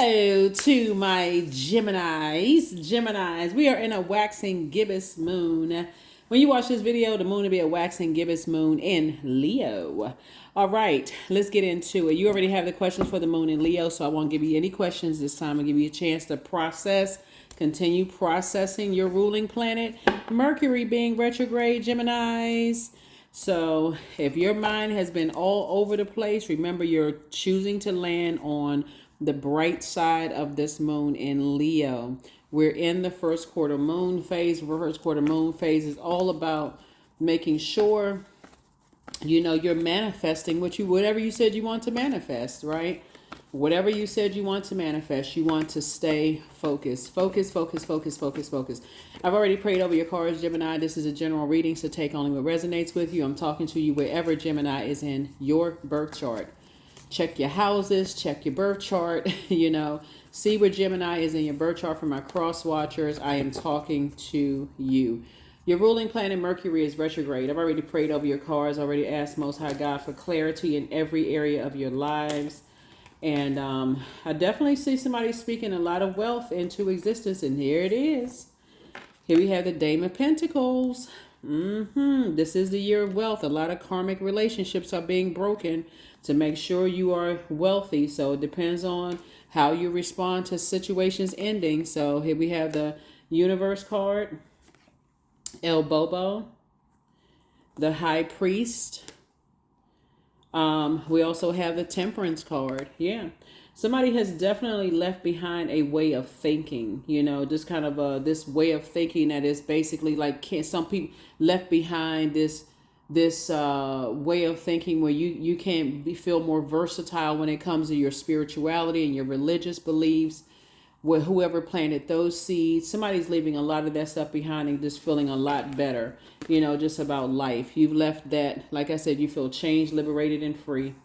Hello to my Geminis. We are in a waxing gibbous moon. When you watch this video, the moon will be a waxing gibbous moon in Leo. All right, let's get into it. You already have the questions for the moon in Leo, so I won't give you any questions this time. I'll give you a chance to continue processing your ruling planet, Mercury being retrograde, Geminis. So if your mind has been all over the place, remember you're choosing to land on the bright side of this moon in Leo. We're in the first quarter moon phase. First quarter moon phase is all about making sure you're manifesting whatever you said you want to manifest, right? Whatever you said you want to manifest, you want to stay focused. Focus. I've already prayed over your cards, Gemini. This is a general reading, so take only what resonates with you. I'm talking to you wherever Gemini is in your birth chart. Check your houses, check your birth chart, see where Gemini is in your birth chart. For my cross watchers, I am talking to you. Your ruling planet Mercury is retrograde. I've already prayed over your cards, already asked Most High God for clarity in every area of your lives. And I definitely see somebody speaking a lot of wealth into existence. And here it is. Here we have the Dame of Pentacles. This is the year of wealth. A lot of karmic relationships are being broken to make sure you are wealthy. So it depends on how you respond to situations ending. So here we have the Universe card, El Bobo, the High Priest. We also have the Temperance card. Yeah. Somebody has definitely left behind a way of thinking, just kind of this way of thinking that is basically like some people left behind this way of thinking where you can feel more versatile when it comes to your spirituality and your religious beliefs. Where whoever planted those seeds, somebody's leaving a lot of that stuff behind and just feeling a lot better, just about life. You've left that, like I said, you feel changed, liberated, and free.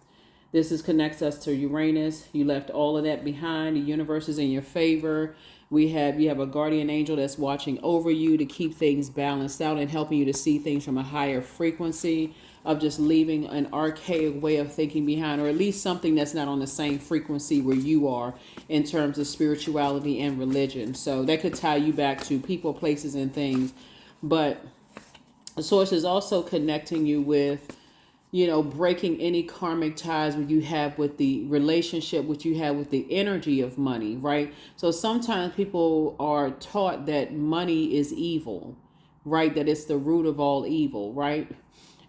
This connects us to Uranus. You left all of that behind. The universe is in your favor. You have a guardian angel that's watching over you to keep things balanced out and helping you to see things from a higher frequency of just leaving an archaic way of thinking behind, or at least something that's not on the same frequency where you are in terms of spirituality and religion. So that could tie you back to people, places, and things. But the source is also connecting you with breaking any karmic ties you have with the relationship, which you have with the energy of money, right? So sometimes people are taught that money is evil, right? That it's the root of all evil, right?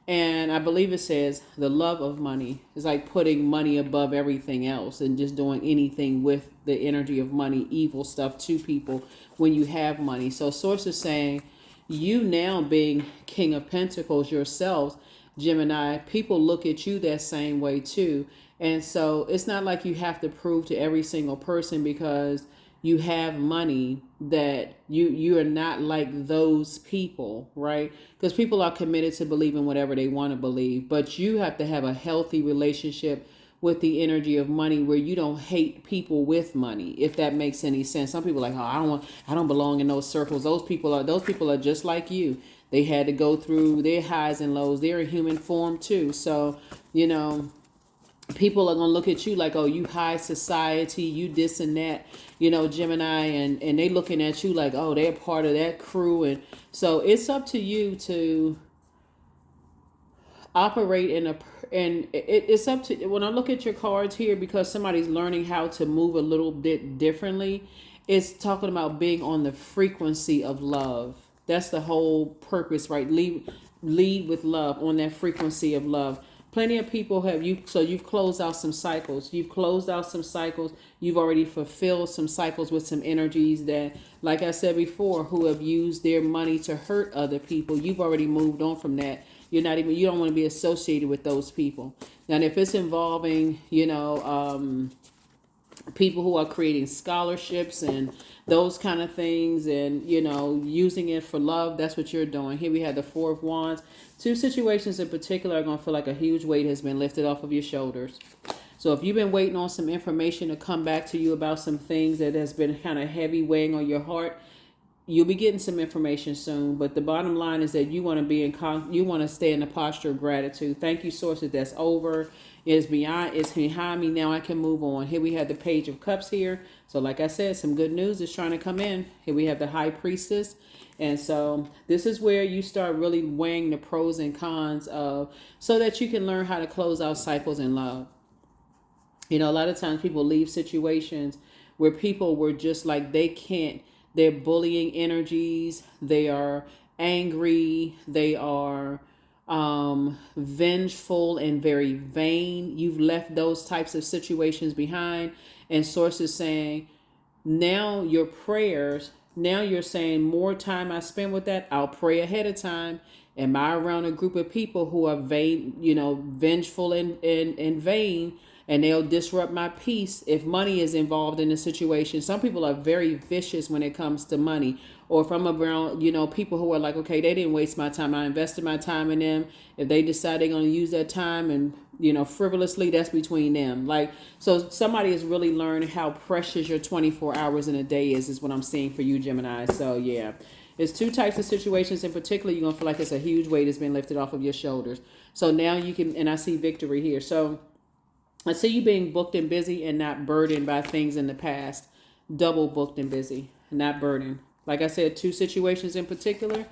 And I believe it says the love of money is like putting money above everything else and just doing anything with the energy of money, evil stuff to people when you have money. So source is saying you now being King of Pentacles yourselves, Gemini, people look at you that same way too. And so it's not like you have to prove to every single person because you have money that you are not like those people, right? Because people are committed to believing whatever they want to believe, but you have to have a healthy relationship with the energy of money where you don't hate people with money, if that makes any sense. Some people are like, oh, I don't belong in those circles. Those people are just like you. They had to go through their highs and lows. They're a human form too. So, people are going to look at you like, oh, you high society, you this and that, Gemini, and they looking at you like, oh, they're part of that crew. And so it's up to you to operate it's up to, when I look at your cards here, because somebody's learning how to move a little bit differently, it's talking about being on the frequency of love. That's the whole purpose, right? Lead with love, on that frequency of love. Plenty of people you've closed out some cycles. You've already fulfilled some cycles with some energies that, like I said before, who have used their money to hurt other people. You've already moved on from that. You don't want to be associated with those people. Now, if it's involving, people who are creating scholarships and those kind of things and, using it for love, that's what you're doing. Here we have the Four of Wands. Two situations in particular are going to feel like a huge weight has been lifted off of your shoulders. So if you've been waiting on some information to come back to you about some things that has been kind of heavy weighing on your heart, you'll be getting some information soon. But the bottom line is that you want to stay in the posture of gratitude. Thank you, sources. That's over. It's behind me. Now I can move on. Here we have the Page of Cups here. So like I said, some good news is trying to come in. Here we have the High Priestess. And so this is where you start really weighing the pros and cons of, so that you can learn how to close out cycles in love. A lot of times people leave situations where people were just like, they're bullying energies. They are angry. They are vengeful and very vain. You've left those types of situations behind. And sources saying, now your prayers, now you're saying, more time I spend with that, I'll pray ahead of time. Am I around a group of people who are vain, vengeful and vain, and they'll disrupt my peace if money is involved in the situation? Some people are very vicious when it comes to money. Or if I'm around, people who are like, okay, they didn't waste my time. I invested my time in them. If they decide they're going to use that time and, frivolously, that's between them. Like, so somebody has really learned how precious your 24 hours in a day is what I'm seeing for you, Gemini. So yeah, it's two types of situations in particular. You're going to feel like it's a huge weight that's been lifted off of your shoulders. So now you can, and I see victory here. So I see you being booked and busy and not burdened by things in the past. Double booked and busy, not burdened. Like I said, two situations in particular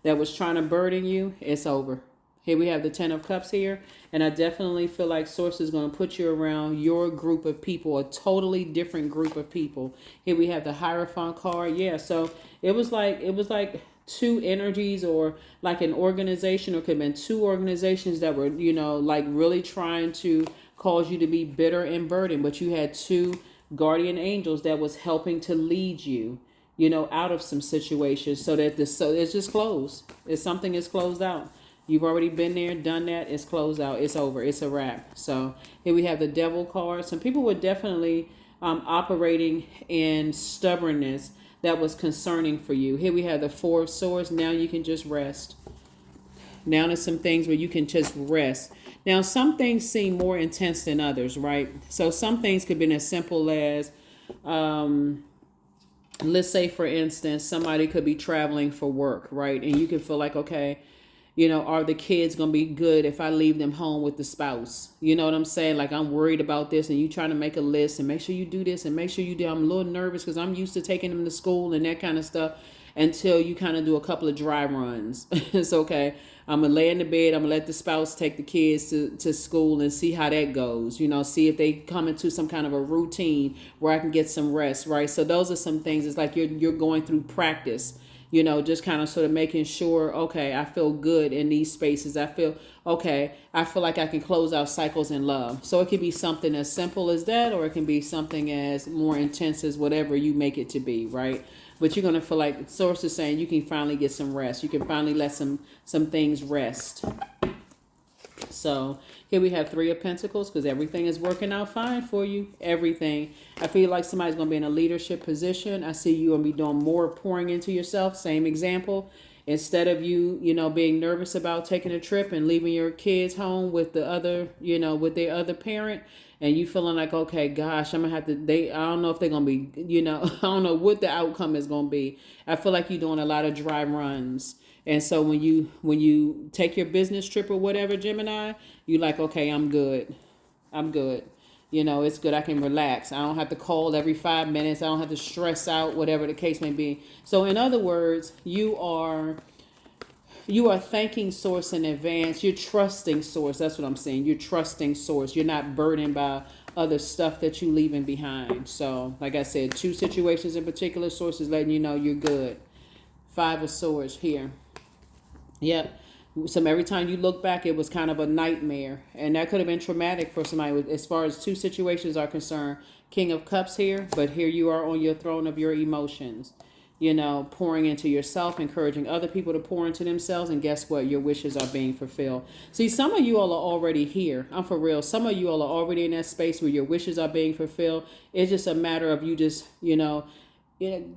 that was trying to burden you, it's over. Here we have the 10 of Cups here. And I definitely feel like Source is going to put you around your group of people, a totally different group of people. Here we have the Hierophant card. Yeah, so it was like two energies, or like an organization, or could have been two organizations that were, like really trying to cause you to be bitter and burdened. But you had two guardian angels that was helping to lead you, out of some situations, so it's just closed. It's something is closed out. You've already been there, done that. It's closed out. It's over. It's a wrap. So here we have the Devil card. Some people were definitely operating in stubbornness that was concerning for you. Here we have the Four of Swords. Now you can just rest. Now there's some things where you can just rest. Now some things seem more intense than others, right? So some things could be as simple as, let's say, for instance, somebody could be traveling for work, right? And you can feel like, okay, are the kids going to be good if I leave them home with the spouse? You know what I'm saying? Like, I'm worried about this, and you trying to make a list and make sure you do this and make sure you do. I'm a little nervous because I'm used to taking them to school and that kind of stuff, until you kind of do a couple of dry runs. It's okay. I'm going to lay in the bed. I'm going to let the spouse take the kids to school and see how that goes. See if they come into some kind of a routine where I can get some rest, right? So those are some things. It's like you're going through practice, just kind of sort of making sure, okay, I feel good in these spaces. I feel like I can close out cycles in love. So it could be something as simple as that, or it can be something as more intense as whatever you make it to be, right? But you're going to feel like Source is saying you can finally get some rest. You can finally let some things rest. So here we have Three of Pentacles, because everything is working out fine for you. Everything. I feel like somebody's going to be in a leadership position. I see you going to be doing more pouring into yourself. Same example. Instead of you, being nervous about taking a trip and leaving your kids home with the other, with their other parent, and you feeling like, okay, gosh, I'm going to have to, I don't know if they're going to be, I don't know what the outcome is going to be. I feel like you're doing a lot of dry runs. And so when you take your business trip or whatever, Gemini, you're like, okay, I'm good. It's good. I can relax. I don't have to call every 5 minutes. I don't have to stress out, whatever the case may be. So in other words, you are thanking Source in advance. You're trusting Source. That's what I'm saying. You're trusting Source. You're not burdened by other stuff that you're leaving behind. So like I said, two situations in particular, Source is letting you know you're good. Five of Swords here. Yep. So every time you look back, it was kind of a nightmare. And that could have been traumatic for somebody as far as two situations are concerned. King of Cups here, but here you are on your throne of your emotions. Pouring into yourself, encouraging other people to pour into themselves. And guess what? Your wishes are being fulfilled. See, some of you all are already here. I'm for real. Some of you all are already in that space where your wishes are being fulfilled. It's just a matter of you just,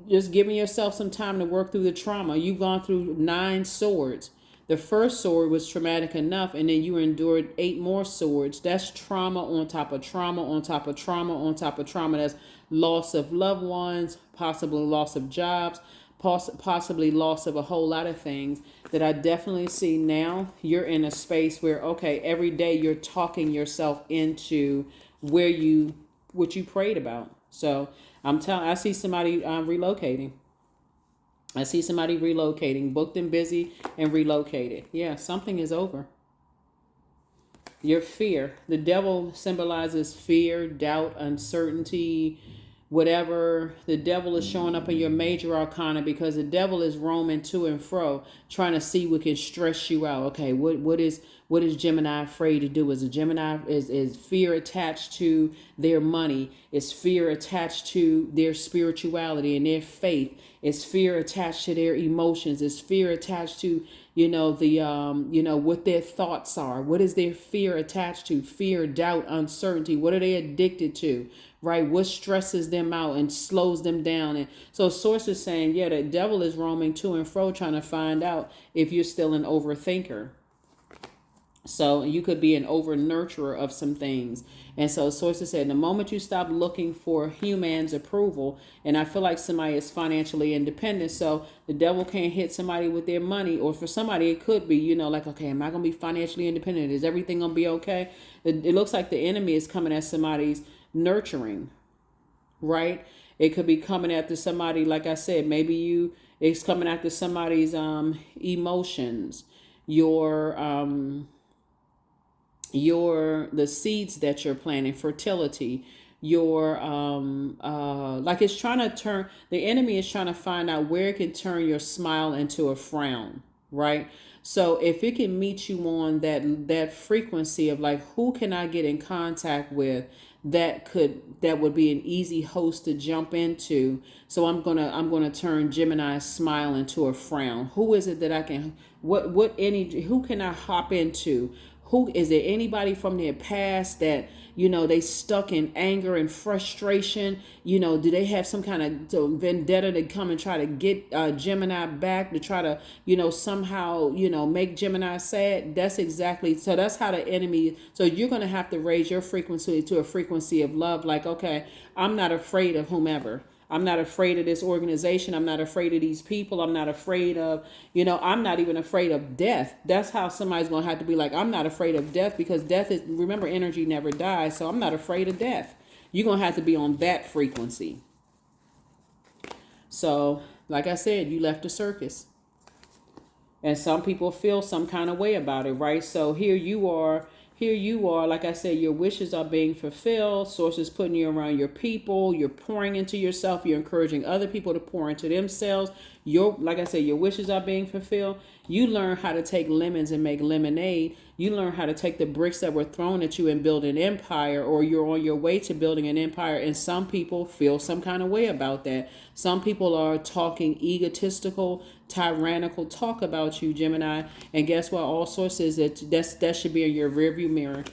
just giving yourself some time to work through the trauma. You've gone through 9 swords. The first sword was traumatic enough, and then you endured 8 more swords. That's trauma on top of trauma on top of trauma on top of trauma. That's loss of loved ones, possible loss of jobs, possibly loss of a whole lot of things, that I definitely see now you're in a space where, okay, every day you're talking yourself into what you prayed about. So I see somebody relocating. I see somebody relocating, booked and busy and relocated. Yeah, something is over. Your fear. The devil symbolizes fear, doubt, uncertainty, whatever. The devil is showing up in your major arcana because the devil is roaming to and fro, trying to see what can stress you out. Okay, what is Gemini afraid to do? Is a Gemini is fear attached to their money? Is fear attached to their spirituality and their faith? Is fear attached to their emotions? Is fear attached to what their thoughts are? What is their fear attached to? Fear, doubt, uncertainty. What are they addicted to? Right? What stresses them out and slows them down? And so source is saying, yeah, the devil is roaming to and fro trying to find out if you're still an overthinker. So you could be an over nurturer of some things. And so sources said the moment you stop looking for humans' approval, and I feel like somebody is financially independent, so the devil can't hit somebody with their money, or for somebody it could be, like, okay, am I going to be financially independent? Is everything going to be okay? It looks like the enemy is coming at somebody's nurturing, right? It could be coming after somebody, like I said, it's coming after somebody's emotions, the seeds that you're planting, fertility, like it's trying to turn, the enemy is trying to find out where it can turn your smile into a frown, right? So if it can meet you on that frequency of like, who can I get in contact with that would be an easy host to jump into. So I'm gonna turn Gemini's smile into a frown. Who is it that I can, who can I hop into? Who is there? Anybody from their past that they stuck in anger and frustration? Do they have some kind of vendetta to come and try to get Gemini back, to try to somehow make Gemini sad? That's exactly, so that's how the enemy. So you're going to have to raise your frequency to a frequency of love. Like, okay, I'm not afraid of whomever. I'm not afraid of this organization. I'm not afraid of these people. I'm not afraid of, I'm not even afraid of death. That's how somebody's going to have to be like, I'm not afraid of death, because death is, remember, energy never dies. So I'm not afraid of death. You're going to have to be on that frequency. So, like I said, you left the circus. And some people feel some kind of way about it, right? So here you are, like I said, your wishes are being fulfilled. Sources putting you around your people. You're pouring into yourself. You're encouraging other people to pour into themselves. Like I said, your wishes are being fulfilled. You learn how to take lemons and make lemonade. You learn how to take the bricks that were thrown at you and build an empire, or you're on your way to building an empire. And some people feel some kind of way about that. Some people are talking egotistical, tyrannical talk about you, Gemini. And guess what? All sources that should be in your rearview mirror.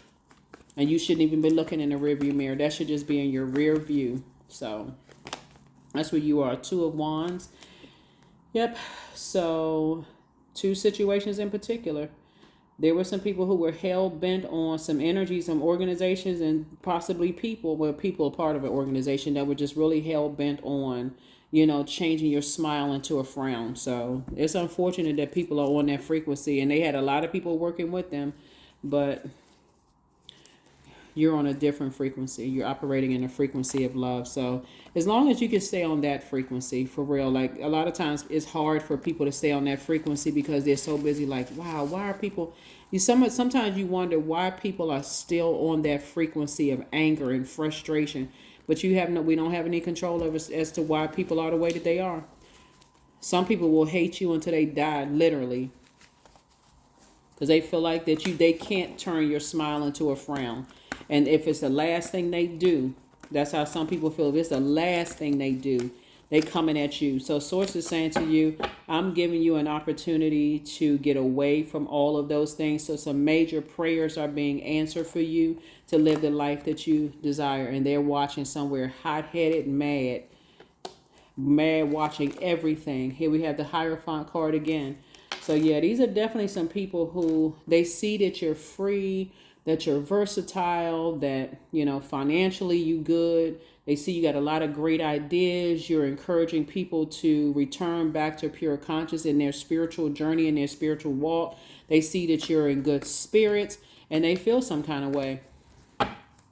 And you shouldn't even be looking in the rearview mirror. That should just be in your rear view. So that's where you are. Two of Wands. Yep. So 2 situations in particular. There were some people who were hell-bent on some energy, some organizations, and possibly people are part of an organization that were just really hell-bent on, changing your smile into a frown. So it's unfortunate that people are on that frequency, and they had a lot of people working with them, but you're on a different frequency. You're operating in a frequency of love. So as long as you can stay on that frequency, for real, like a lot of times it's hard for people to stay on that frequency because they're so busy. Like, wow, why are people, sometimes you wonder why people are still on that frequency of anger and frustration, but we don't have any control over as to why people are the way that they are. Some people will hate you until they die, literally, because they feel like they can't turn your smile into a frown. And if it's the last thing they do, that's how some people feel. If it's the last thing they do, they coming at you. So source is saying to you, I'm giving you an opportunity to get away from all of those things. So some major prayers are being answered for you to live the life that you desire. And they're watching somewhere hot-headed, mad watching everything. Here we have the Hierophant card again. So yeah, these are definitely some people who they see that you're free, that you're versatile, that, financially you good. They see you got a lot of great ideas. You're encouraging people to return back to pure conscious in their spiritual journey, in their spiritual walk. They see that you're in good spirits, and they feel some kind of way,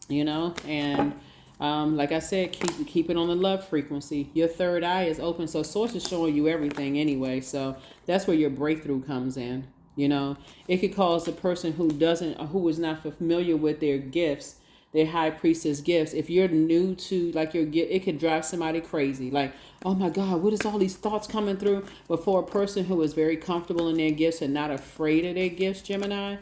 you know. And like I said, keep it on the love frequency. Your third eye is open, so source is showing you everything anyway. So that's where your breakthrough comes in. You know, it could cause the person who is not familiar with their gifts, their high priestess gifts. If you're new to like your gift, it could drive somebody crazy. Like, oh my God, what is all these thoughts coming through? But for a person who is very comfortable in their gifts and not afraid of their gifts, Gemini,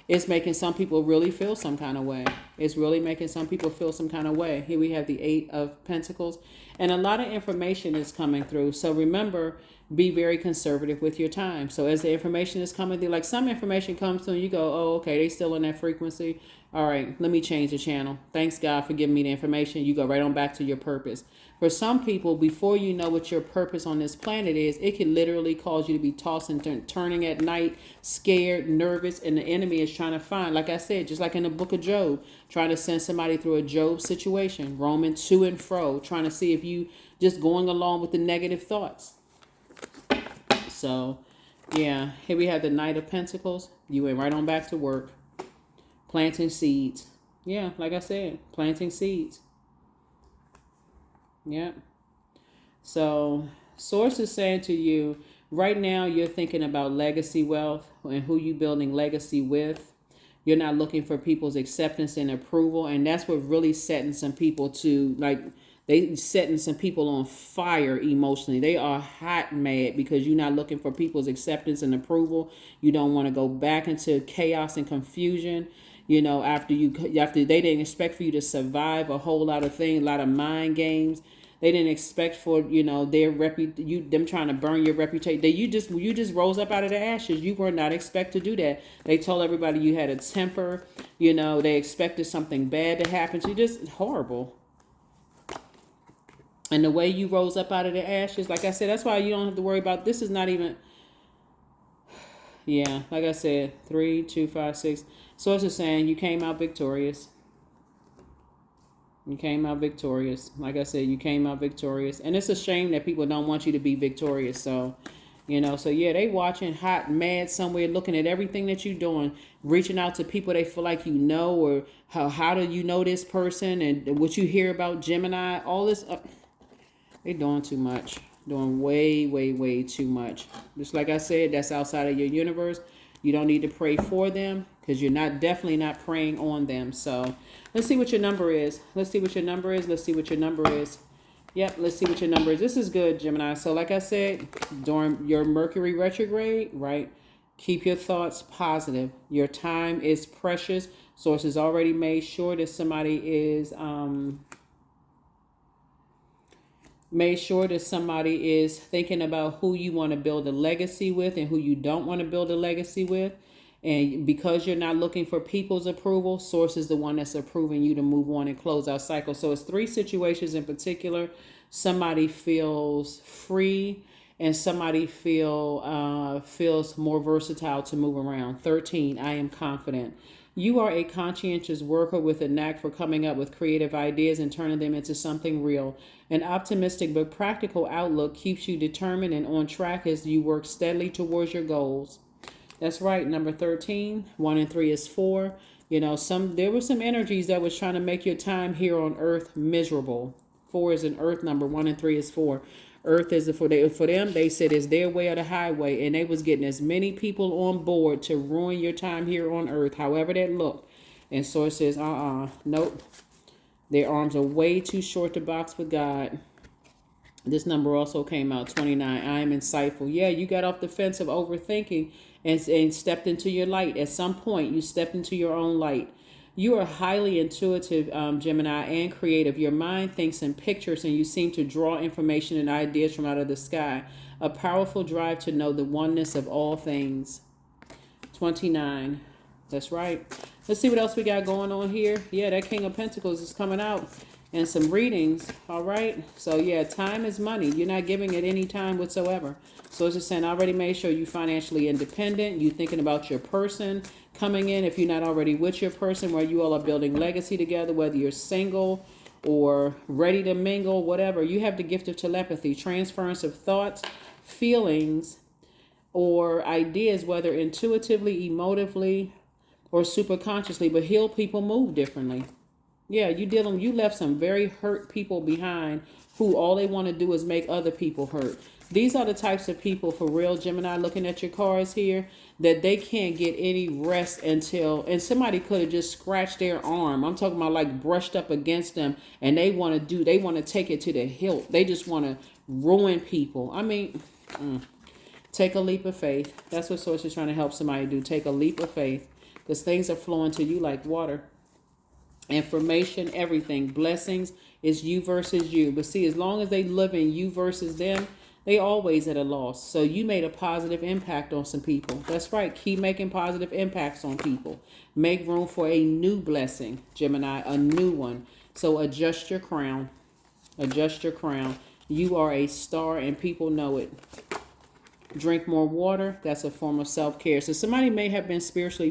it's making some people really feel some kind of way. It's really making some people feel some kind of way. Here we have the 8 of Pentacles. And a lot of information is coming through. So remember, be very conservative with your time. So as the information is coming through, like some information comes through and you go, oh, okay, they still in that frequency. All right, let me change the channel. Thanks, God, for giving me the information. You go right on back to your purpose. For some people, before you know what your purpose on this planet is, it can literally cause you to be tossing and turning at night, scared, nervous, and the enemy is trying to find, like I said, just like in the book of Job, trying to send somebody through a Job situation, roaming to and fro, trying to see if you just going along with the negative thoughts. So, yeah, here we have the Knight of Pentacles. You went right on back to work. Planting seeds. Yeah, like I said, planting seeds. Yeah. So, Source is saying to you, right now you're thinking about legacy wealth and who you building legacy with. You're not looking for people's acceptance and approval. And that's what really setting some people to, like, they setting some people on fire emotionally. They are hot mad because you're not looking for people's acceptance and approval. You don't want to go back into chaos and confusion. You know, after they didn't expect for you to survive a whole lot of things, a lot of mind games. They didn't expect for, you know, them trying to burn your reputation. You just rose up out of the ashes. You were not expected to do that. They told everybody you had a temper. You know, they expected something bad to happen to you. Just horrible. And the way you rose up out of the ashes, like I said, that's why you don't have to worry about, this is not even, yeah, like I said, 3, 2, 5, 6. Source is saying you came out victorious. You came out victorious. Like I said, you came out victorious. And it's a shame that people don't want you to be victorious. So, you know, so yeah, they watching hot, mad somewhere, looking at everything that you're doing, reaching out to people they feel like you know, or how do you know this person, and what you hear about Gemini, all this. They're doing too much. Doing way, way, way too much. Just like I said, that's outside of your universe. You don't need to pray for them because you're definitely not praying on them. So let's see what your number is. Let's see what your number is. Let's see what your number is. Yep, let's see what your number is. This is good, Gemini. So like I said, during your Mercury retrograde, right, keep your thoughts positive. Your time is precious. Source has already made sure that somebody is thinking about who you want to build a legacy with and who you don't want to build a legacy with. And because you're not looking for people's approval, Source is the one that's approving you to move on and close out cycle. So it's 3 situations in particular. Somebody feels free and somebody feels more versatile to move around. 13, I am confident. You are a conscientious worker with a knack for coming up with creative ideas and turning them into something real. An optimistic but practical outlook keeps you determined and on track as you work steadily towards your goals. That's right. Number 13, 1 and 3 is 4. You know, there were some energies that was trying to make your time here on Earth miserable. 4 is an Earth number. 1 and 3 is 4. Earth is for them. They said it's their way or the highway, and they was getting as many people on board to ruin your time here on Earth, however that looked. And Source says, nope. Their arms are way too short to box with God. This number also came out 29. I am insightful. Yeah, you got off the fence of overthinking and stepped into your light. At some point, you stepped into your own light. You are highly intuitive, Gemini, and creative. Your mind thinks in pictures, and you seem to draw information and ideas from out of the sky. A powerful drive to know the oneness of all things. 29. That's right. Let's see what else we got going on here. Yeah, that King of Pentacles is coming out. And some readings. All right. So, yeah, time is money. You're not giving it any time whatsoever. So it's just saying, I already made sure you're financially independent. You're thinking about your person coming in. If you're not already with your person, where you all are building legacy together, whether you're single or ready to mingle, whatever. You have the gift of telepathy, transference of thoughts, feelings, or ideas, whether intuitively, emotively, or superconsciously. But healed people move differently. Yeah, you left some very hurt people behind who all they want to do is make other people hurt. These are the types of people, for real, Gemini, looking at your cards here, that they can't get any rest until, and somebody could have just scratched their arm. I'm talking about like brushed up against them, and they want to take it to the hilt. They just want to ruin people. I mean, take a leap of faith. That's what Source is trying to help somebody do. Take a leap of faith, because things are flowing to you like water. Information, everything, blessings is you versus you. But see, as long as they live in you versus them, they always at a loss. So you made a positive impact on some people. That's right. Keep making positive impacts on people. Make room for a new blessing, Gemini, a new one. So adjust your crown. Adjust your crown. You are a star and people know it. Drink more water. That's a form of self-care. So somebody may have been spiritually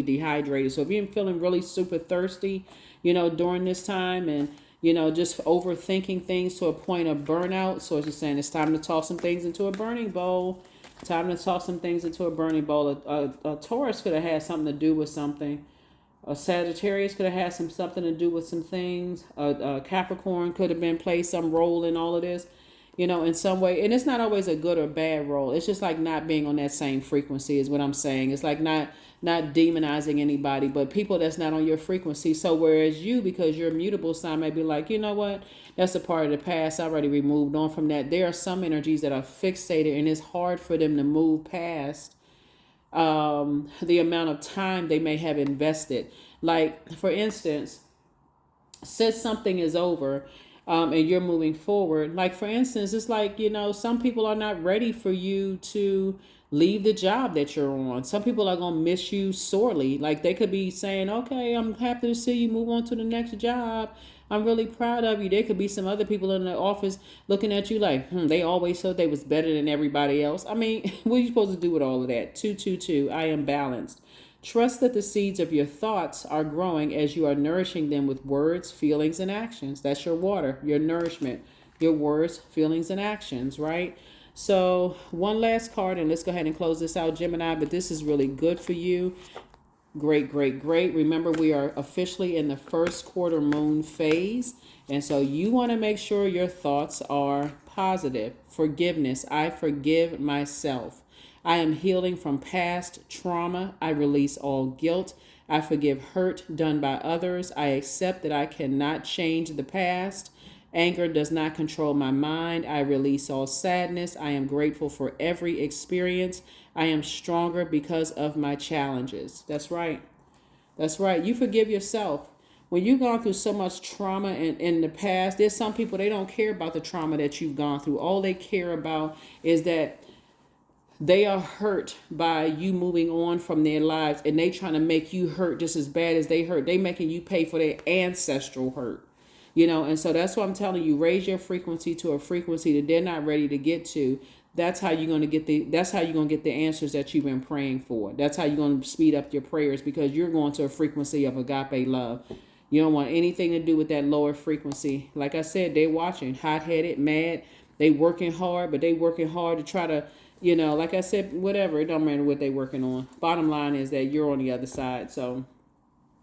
dehydrated. So if you're feeling really super thirsty, during this time, and just overthinking things to a point of burnout. So it's just saying it's time to toss some things into a burning bowl. Time to toss some things into a burning bowl. A Taurus could have had something to do with something. A Sagittarius could have had something to do with some things. A Capricorn could have been played some role in all of this. In some way. And it's not always a good or bad role. It's just like not being on that same frequency is what I'm saying. It's like not demonizing anybody, but people that's not on your frequency. So whereas you, because you're a mutable sign, may be like, you know what? That's a part of the past. I already removed on from that. There are some energies that are fixated, and it's hard for them to move past the amount of time they may have invested. Like, for instance, since something is over, and you're moving forward. Like, for instance, it's like, some people are not ready for you to leave the job that you're on. Some people are going to miss you sorely. Like, they could be saying, okay, I'm happy to see you move on to the next job. I'm really proud of you. There could be some other people in the office looking at you like, they always thought they was better than everybody else. I mean, what are you supposed to do with all of that? 222, I am balanced. Trust that the seeds of your thoughts are growing as you are nourishing them with words, feelings, and actions. That's your water, your nourishment, your words, feelings, and actions, right? So one last card, and let's go ahead and close this out, Gemini, but this is really good for you. Great, great, great. Remember, we are officially in the first quarter moon phase, and so you want to make sure your thoughts are positive. Forgiveness. I forgive myself. I am healing from past trauma. I release all guilt. I forgive hurt done by others. I accept that I cannot change the past. Anger does not control my mind. I release all sadness. I am grateful for every experience. I am stronger because of my challenges. That's right. That's right. You forgive yourself. When you've gone through so much trauma in the past, there's some people, they don't care about the trauma that you've gone through. All they care about is that they are hurt by you moving on from their lives, and they trying to make you hurt just as bad as they hurt. They making you pay for their ancestral hurt, and so that's what I'm telling you. Raise your frequency to a frequency that they're not ready to get to. That's how you're going to get the answers that you've been praying for. That's how you're going to speed up your prayers, because you're going to a frequency of agape love. You don't want anything to do with that lower frequency. Like I said, they're watching, hot-headed, mad. They working hard, but they working hard to try to, like I said, whatever. It don't matter what they working on. Bottom line is that you're on the other side. So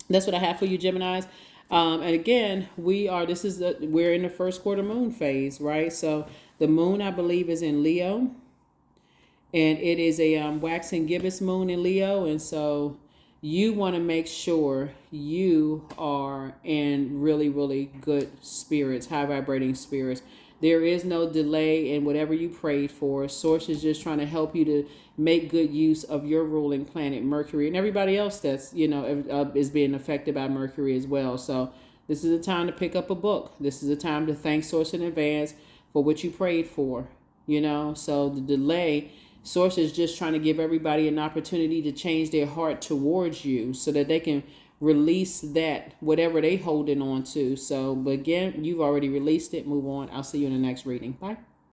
that's what I have for you, Geminis. And again, we're in the first quarter moon phase, right? So the moon, I believe, is in Leo, and it is a waxing gibbous moon in Leo. And so you want to make sure you are in really, really good spirits, high vibrating spirits. There is no delay in whatever you prayed for. Source is just trying to help you to make good use of your ruling planet, Mercury, and everybody else that's, is being affected by Mercury as well. So this is a time to pick up a book. This is a time to thank Source in advance for what you prayed for, So the delay, Source is just trying to give everybody an opportunity to change their heart towards you so that they can release that, whatever they holding on to. So, but again, you've already released it. Move on. I'll see you in the next reading. Bye.